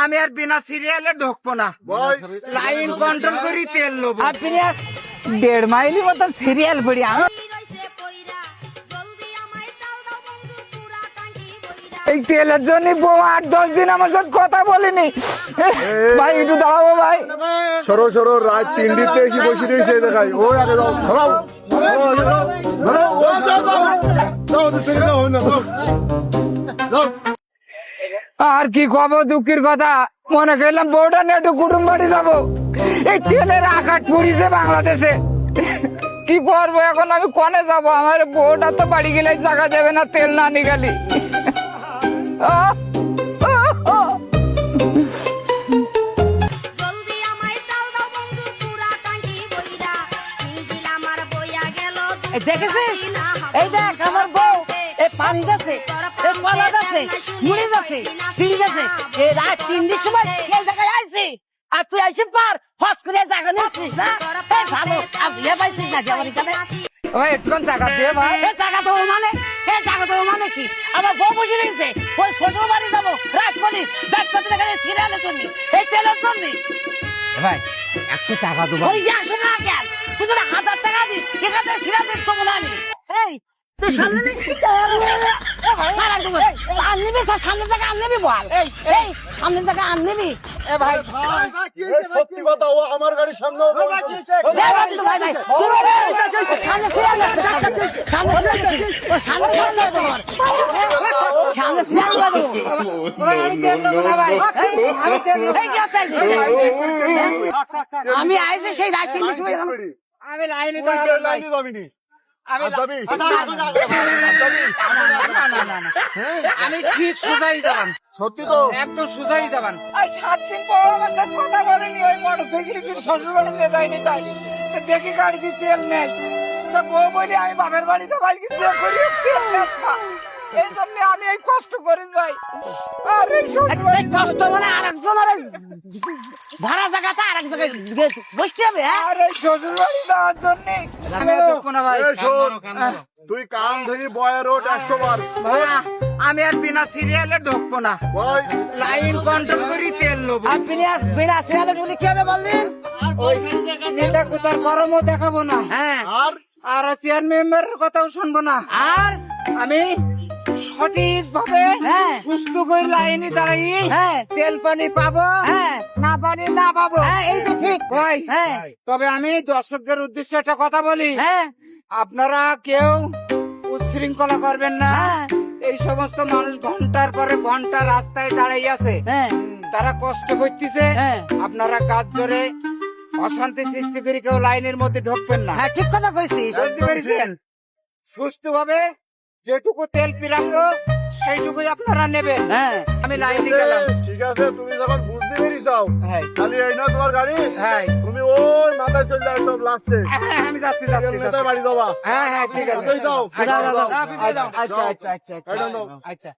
আমি আর বিনা সিরিয়ালে ঢুকবো না, লাইন কন্ট্রোল করি তেল নেবো। আপনি 1.5 মাইলের মতো সিরিয়াল পড়ি এই তেলের জন্য বউ 8-10 দিন আমার সাথে কথা বলেনি। ভাই একটু দাঁড়াবো ভাই। সরো সরো, রাত 3টিতে এসে বসে রয়েছে দেখাই। ও আগে যাও, ধরাও আর কি কব, দুঃখের কথা মনে করলাম বউটা নিয়ে একটু কুটুম বাড়ি যাবো, এই তেলের আঘাত পড়িছে বাংলাদেশে। কি করবো এখন, আমি কনে যাব? আমার বউটা তো বাড়ি গেলে জায়গা যাবে না তেল না নিগালি। দেখেছিস, এই দেখ আমার বউ এই পানি যাচ্ছে, এই কলা যাচ্ছে, মুড়ি যাচ্ছে, সিঁড়ি যাচ্ছে। এই রাত 3টার সময় এই জায়গায় আইছি, আর তুই আইসি পার ফস করে জায়গা নিচ্ছিস না? এই ভালো বিয়ে পাইছিস না আমার এখানে? ওই একটুখান জায়গা দিয়ে ভাই। এই জায়গা তো মানে কি? আমার বউ বসে রয়েছে, ওই শ্বশুর বাড়ি যাবো রাত করি ব্যাগ করতে দেখা যায় সিরিয়ালের জন্য, এই তেলের জন্য। ভাই 100 টাকা দেবো। ওই 100 টাকা কেন? তুই তো 1000 টাকা দিস, এখানে সিরিয়াল দিস তো মনে আমি। এই তুই সামনে সামনে জায়গা আনবি বল, এই সামনে জায়গা আনবি। এ ভাই সত্যি কথা, ও আমার গাড়ির সামনে আমি আইসি সেই রাত 3টার সময়, আমি লাইনে যাবিনি। আমি ঠিক সোজাই যাবান। সত্যি তো? একদম সোজাই যাবান। 7 দিন পর আমার সাথে কথা বলেনি, ওই মোটরসাইকেলে কি শ্বশুর বাড়ি নিয়ে যায়নি, তাই দেখি গাড়িতে তেল নেই। তা বউ বলি আমি বাপের বাড়িতে বাইকে তেল করি, তেল নেবা। এই জন্য আমি এই কষ্ট করি ভাই। আর এই কষ্ট মানে আরেকজনের ভাড়া জায়গাটা আরেক জায়গায় বসতে হবে। আর এই শ্বশুর বাড়ি যাওয়ার জন্য আমি দেখবো না ভাই। তুই কাম থেকে বয়া রোড 100 বার। আমি আর বিনা সিরিয়ালে ঢুকবো না, লাইন কন্ট্রোল করি তেল নেবো। আপনি বিনা সিরিয়ালে ঢুকলে কি হবে বললেন? ওই নেতা কোথার গরমও দেখাবো না, হ্যাঁ, আর চেয়ার মেম্বারের কথাও শুনবো না। আর আমি সঠিক ভাবে হ্যাঁ সুস্থ করে লাইনে দাঁড়াই, হ্যাঁ তেল পানি পাবো, হ্যাঁ না পানি না পাবো। হ্যাঁ এই তো ঠিক। ভাই হ্যাঁ তবে আমি দর্শকদের উদ্দেশ্যে একটা কথা বলি, হ্যাঁ আপনারা কেউ উচ্ছৃঙ্খলা করবেন না। হ্যাঁ এই সমস্ত মানুষ ঘন্টার পরে ঘন্টা রাস্তায় দাঁড়াই আছে, হ্যাঁ তারা কষ্ট করতেছে। হ্যাঁ আপনারা কাজ ধরে অশান্তি সৃষ্টি করে কেউ লাইনের মধ্যে ঢুকবেন না। হ্যাঁ ঠিক কথা কইছিস। বুঝতে পেরেছেন? সুস্থ ভাবে যেটুকু তেল পিলালো সেইটুকুই আপনারা নেবেন। হ্যাঁ আমি লাইনে গেলাম। ঠিক আছে, তুমি যখন বুঝতে পেরেছাও, হ্যাঁ তাহলে এই না তোমার গাড়ি, হ্যাঁ তুমি ওই মাথায় চলে যাও একদম লাস্টে। হ্যাঁ, আমি যাচ্ছি নেতার বাড়ি যাবা। হ্যাঁ হ্যাঁ ঠিক আছে। কোথায় যাও? আচ্ছা যাও, যাও। আচ্ছা আচ্ছা আচ্ছা এটা নাও। আচ্ছা।